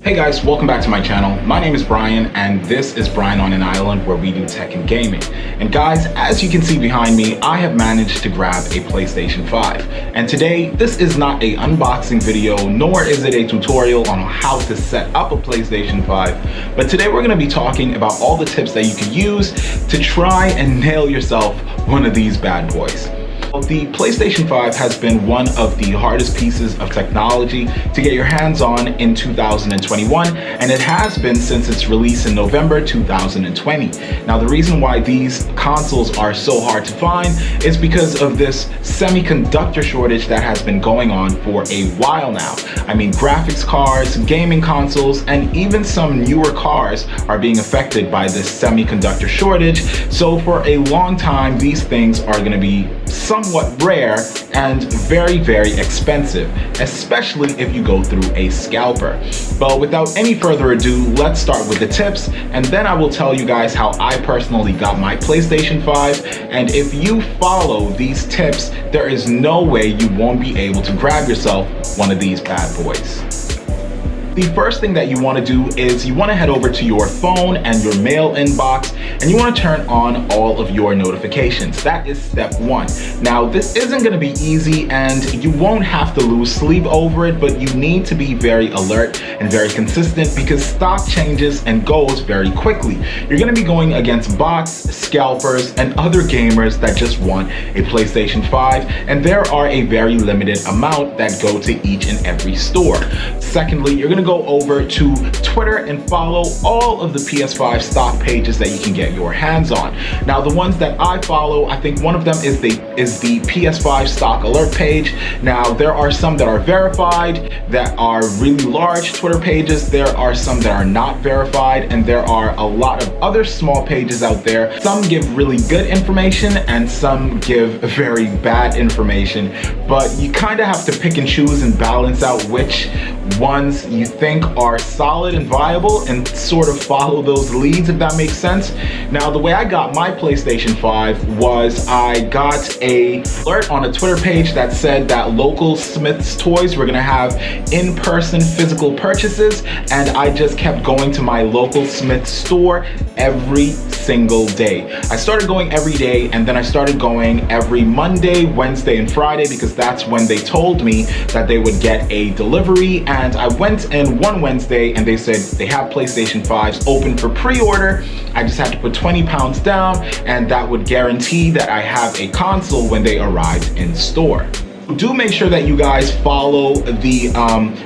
Hey guys, welcome back to my channel. My name is Brian and this is Brian on an Island, where we do tech and gaming. And guys, as you can see behind me, I have managed to grab a PlayStation 5. And today, this is not a unboxing video, nor is it a tutorial on how to set up a PlayStation 5. But today we're going to be talking about all the tips that you can use to try and nail yourself one of these bad boys. The PlayStation 5 has been one of the hardest pieces of technology to get your hands on in 2021, and it has been since its release in November 2020. Now, the reason why these consoles are so hard to find is because of this semiconductor shortage that has been going on for a while now. I mean, graphics cards, gaming consoles, and even some newer cars are being affected by this semiconductor shortage. So for a long time, these things are going to be somewhat rare and very, very expensive, especially if you go through a scalper. But without any further ado, let's start with the tips, and then I will tell you guys how I personally got my PlayStation 5. And if you follow these tips, there is no way you won't be able to grab yourself one of these bad boys. The first thing that you want to do is you want to head over to your phone and your mail inbox, and you want to turn on all of your notifications. That is step one. Now, this isn't going to be easy and you won't have to lose sleep over it, but you need to be very alert and very consistent because stock changes and goes very quickly. You're going to be going against bots, scalpers, and other gamers that just want a PlayStation 5, and there are a very limited amount that go to each and every store. Secondly, you're going to go over to Twitter and follow all of the PS5 stock pages that you can get your hands on. Now, the ones that I follow, I think one of them is the PS5 stock alert page. Now, there are some that are verified, that are really large Twitter pages. There are some that are not verified, and there are a lot of other small pages out there. Some give really good information and some give very bad information, but you kind of have to pick and choose and balance out which ones you think are solid and viable and sort of follow those leads, if that makes sense. Now, the way I got my PlayStation 5 was I got a alert on a Twitter page that said that local Smyths Toys were gonna have in-person physical purchases, and I just kept going to my local Smyths store every single day. I started going every day, and then I started going every Monday, Wednesday, and Friday because that's when they told me that they would get a delivery. And I went in one Wednesday and they said they have PlayStation 5s open for pre-order. I just had to put 20 pounds down, and that would guarantee that I have a console when they arrived in store. Do make sure that you guys follow the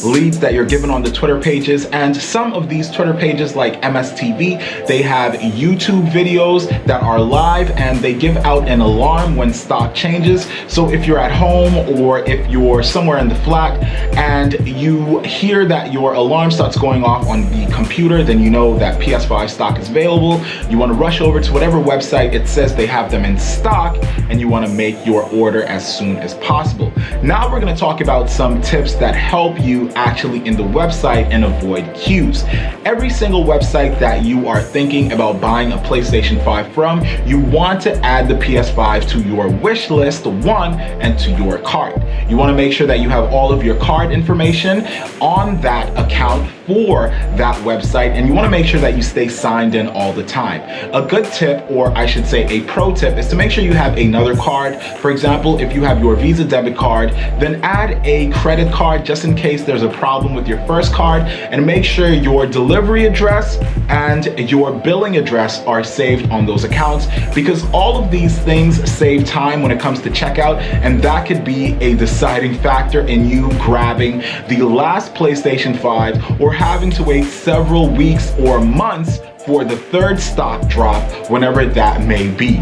leads that you're given on the Twitter pages, and some of these Twitter pages like MSTV, they have YouTube videos that are live and they give out an alarm when stock changes. So if you're at home or if you're somewhere in the flat and you hear that your alarm starts going off on the computer, then you know that PS5 stock is available. You want to rush over to whatever website it says they have them in stock, and you want to make your order as soon as possible. Now we're going to talk about some tips that help you actually in the website and avoid queues. Every single website that you are thinking about buying a PlayStation 5 from, you want to add the PS5 to your wish list, one, and to your cart. You want to make sure that you have all of your card information on that account for that website, and you want to make sure that you stay signed in all the time. A good tip, or I should say a pro tip, is to make sure you have another card. For example, if you have your Visa debit card, then add a credit card just in case there's a problem with your first card, and make sure your delivery address and your billing address are saved on those accounts, because all of these things save time when it comes to checkout, and that could be a deciding factor in you grabbing the last PlayStation 5 or having to wait several weeks or months for the third stock drop, whenever that may be.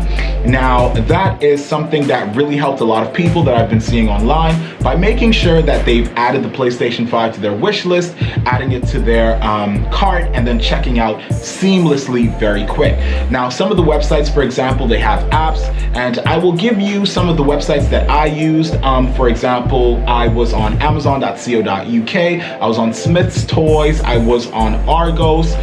Now, that is something that really helped a lot of people that I've been seeing online by making sure that they've added the PlayStation 5 to their wish list, adding it to their cart, and then checking out seamlessly very quick. Now, some of the websites, for example, they have apps, and I will give you some of the websites that I used. For example, I was on Amazon.co.uk, I was on Smyths Toys, I was on Argos.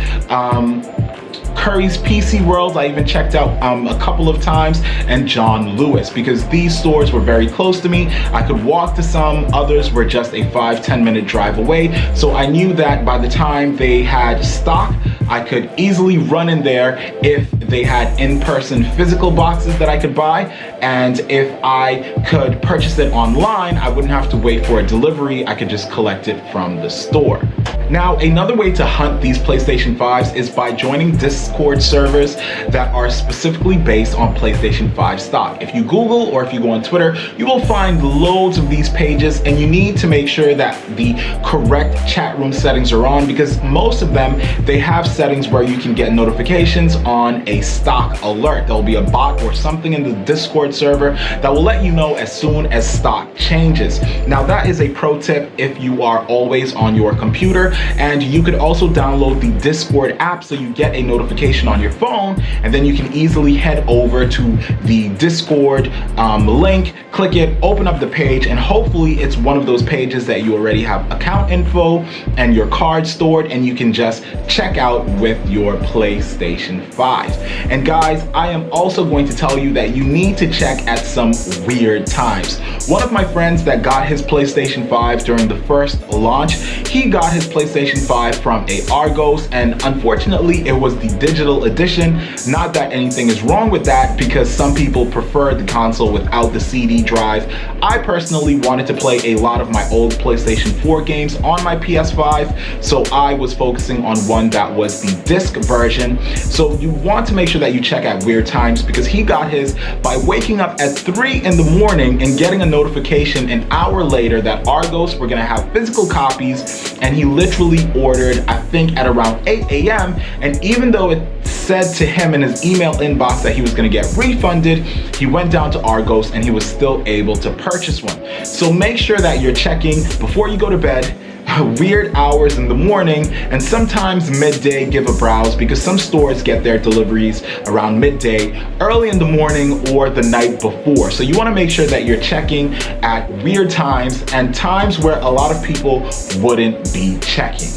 Curry's PC World. I even checked out a couple of times, and John Lewis, because these stores were very close to me. I could walk to some, others were just a 5-10 minute drive away. So I knew that by the time they had stock, I could easily run in there if they had in-person physical boxes that I could buy, and if I could purchase it online, I wouldn't have to wait for a delivery. I could just collect it from the store. Now, another way to hunt these PlayStation 5s is by joining Discord servers that are specifically based on PlayStation 5 stock. If you Google or if you go on Twitter, you will find loads of these pages, and you need to make sure that the correct chat room settings are on, because most of them, they have settings where you can get notifications on a stock alert. There'll be a bot or something in the Discord server that will let you know as soon as stock changes. Now, that is a pro tip if you are always on your computer, and you could also download the Discord app so you get a notification on your phone, and then you can easily head over to the Discord link, click it, open up the page, and hopefully it's one of those pages that you already have account info and your card stored, and you can just check out with your PlayStation 5. And guys, I am also going to tell you that you need to check at some weird times. One of my friends that got his PlayStation 5 during the first launch, he got his PlayStation 5 from a Argos, and unfortunately it was the digital edition. Not that anything is wrong with that, because some people prefer the console without the CD drive. I personally wanted to play a lot of my old PlayStation 4 games on my PS5, so I was focusing on one that was the disc version. So you want to make sure that you check at weird times, because he got his by waking up at 3 in the morning and getting a notification an hour later that Argos were gonna have physical copies, and he literally ordered, I think, at around 8 a.m. And even though it said to him in his email inbox that he was gonna get refunded, he went down to Argos and he was still able to purchase one. So make sure that you're checking before you go to bed, weird hours in the morning, and sometimes midday. Give a browse, because some stores get their deliveries around midday, early in the morning, or the night before. So you want to make sure that you're checking at weird times and times where a lot of people wouldn't be checking.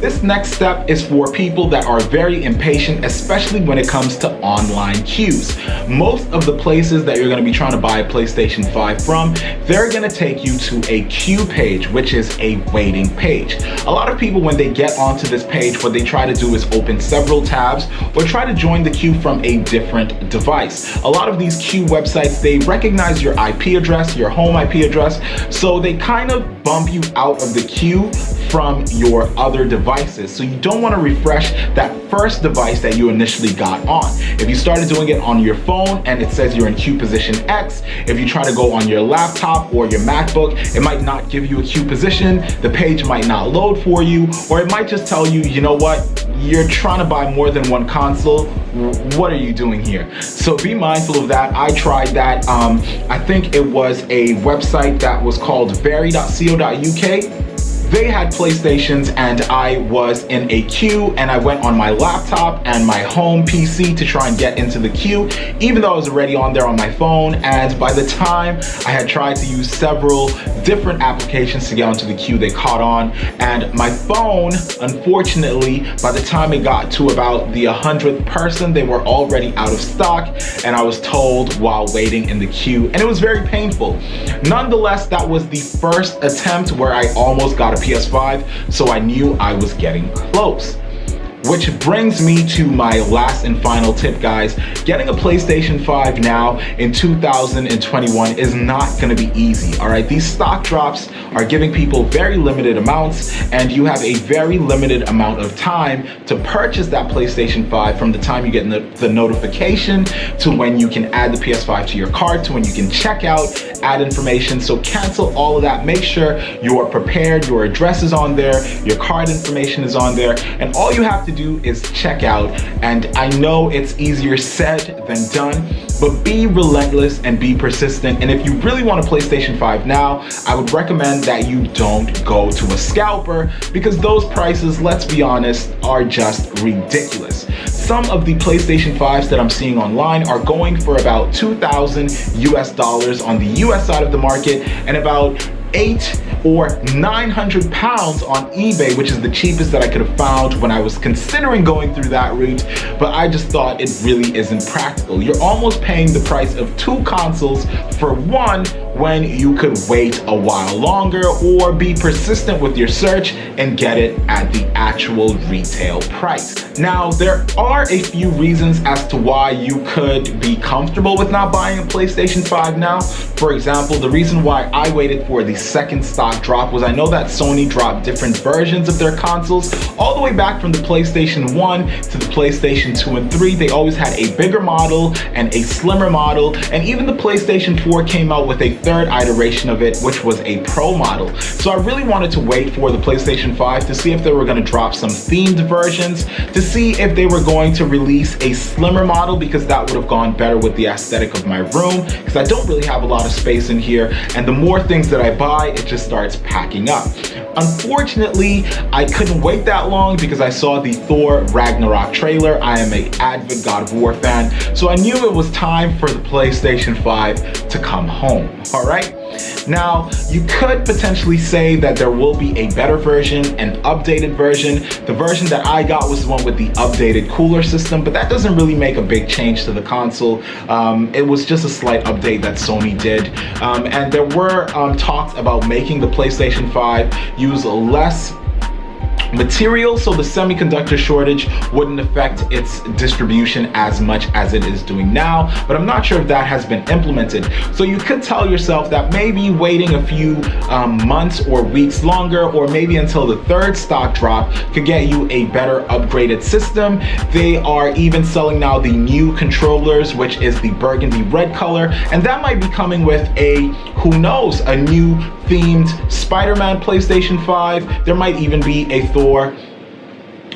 This next step is for people that are very impatient, especially when it comes to online queues. Most of the places that you're going to be trying to buy a PlayStation 5 from, they're going to take you to a queue page, which is a waiting page. A lot of people, when they get onto this page, what they try to do is open several tabs or try to join the queue from a different device. A lot of these queue websites, they recognize your IP address, your home IP address, so they kind of bump you out of the queue from your other devices. So you don't want to refresh that first device that you initially got on. If you started doing it on your phone and it says you're in queue position X, if you try to go on your laptop or your MacBook, it might not give you a queue position, the page might not load for you, or it might just tell you, you know what, you're trying to buy more than one console, what are you doing here? So be mindful of that. I tried that. I think it was a website that was called very.co.uk. They had PlayStations, and I was in a queue, and I went on my laptop and my home PC to try and get into the queue, even though I was already on there on my phone. And by the time I had tried to use several different applications to get onto the queue, they caught on. And my phone, unfortunately, by the time it got to about the 100th person, they were already out of stock, and I was told while waiting in the queue, and it was very painful. Nonetheless, that was the first attempt where I almost got a PS5, so I knew I was getting close. Which brings me to my last and final tip, guys. Getting a PlayStation 5 now in 2021 is not gonna be easy, all right? These stock drops are giving people very limited amounts, and you have a very limited amount of time to purchase that PlayStation 5 from the time you get the notification to when you can add the PS5 to your cart, to when you can check out, add information. So cancel all of that. Make sure you are prepared, your address is on there, your card information is on there, and all you have to do is check out. And I know it's easier said than done, but be relentless and be persistent. And if you really want a PlayStation 5 now, I would recommend that you don't go to a scalper, because those prices, let's be honest, are just ridiculous. Some of the PlayStation 5s that I'm seeing online are going for about $2,000 US on the US side of the market, and about $8 or 900 pounds on eBay, which is the cheapest that I could have found when I was considering going through that route, but I just thought it really isn't practical. You're almost paying the price of 2 consoles for one when you could wait a while longer or be persistent with your search and get it at the actual retail price. Now, there are a few reasons as to why you could be comfortable with not buying a PlayStation 5 now. For example, the reason why I waited for the second stock drop was I know that Sony dropped different versions of their consoles all the way back from the PlayStation 1 to the PlayStation 2 and 3. They always had a bigger model and a slimmer model, and even the PlayStation 4 came out with a third iteration of it, which was a Pro model. So I really wanted to wait for the PlayStation 5 to see if they were going to drop some themed versions, to see if they were going to release a slimmer model, because that would have gone better with the aesthetic of my room, because I don't really have a lot of space in here, and the more things that I buy, it just starts packing up. Unfortunately, I couldn't wait that long because I saw the Thor Ragnarok trailer. I am an avid God of War fan, so I knew it was time for the PlayStation 5 to come home, all right? Now, you could potentially say that there will be a better version, an updated version. The version that I got was the one with the updated cooler system, but that doesn't really make a big change to the console. It was just a slight update that Sony did. And there were talks about making the PlayStation 5 use less material, so the semiconductor shortage wouldn't affect its distribution as much as it is doing now, but I'm not sure if that has been implemented. So you could tell yourself that maybe waiting a few months or weeks longer, or maybe until the third stock drop, could get you a better upgraded system. They are even selling now the new controllers, which is the burgundy red color, and that might be coming with a, who knows, a new themed Spider-Man PlayStation 5. There might even be a Thor,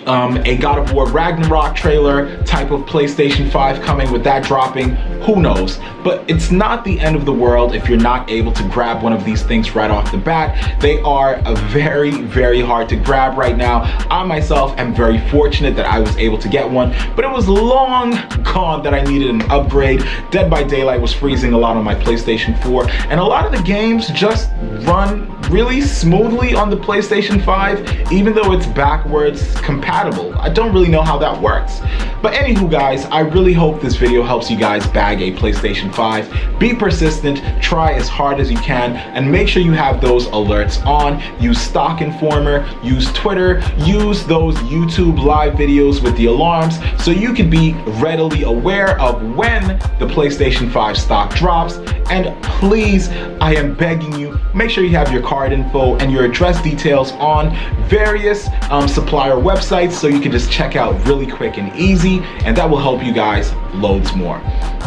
a God of War Ragnarok trailer type of PlayStation 5 coming, with that dropping, who knows. But it's not the end of the world if you're not able to grab one of these things right off the bat. They are very, very hard to grab right now. I myself am very fortunate that I was able to get one, but it was long gone that I needed an upgrade. Dead by Daylight was freezing a lot on my PlayStation 4, and a lot of the games just run really smoothly on the PlayStation 5, even though it's backwards compatible. I don't really know how that works. But anywho guys, I really hope this video helps you guys bag a PlayStation 5. Be persistent, try as hard as you can, and make sure you have those alerts on. Use Stock Informer, use Twitter, use those YouTube live videos with the alarms, so you can be readily aware of when the PlayStation 5 stock drops. And please, I am begging you, make sure you have your card info and your address details on various supplier websites, so you can just check out really quick and easy, and that will help you guys loads more.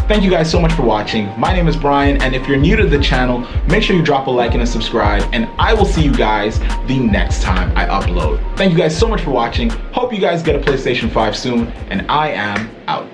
Thank you guys so much for watching. My name is Brian, and if you're new to the channel, make sure you drop a like and a subscribe, and I will see you guys the next time I upload. Thank you guys so much for watching. Hope you guys get a PlayStation 5 soon, and I am out.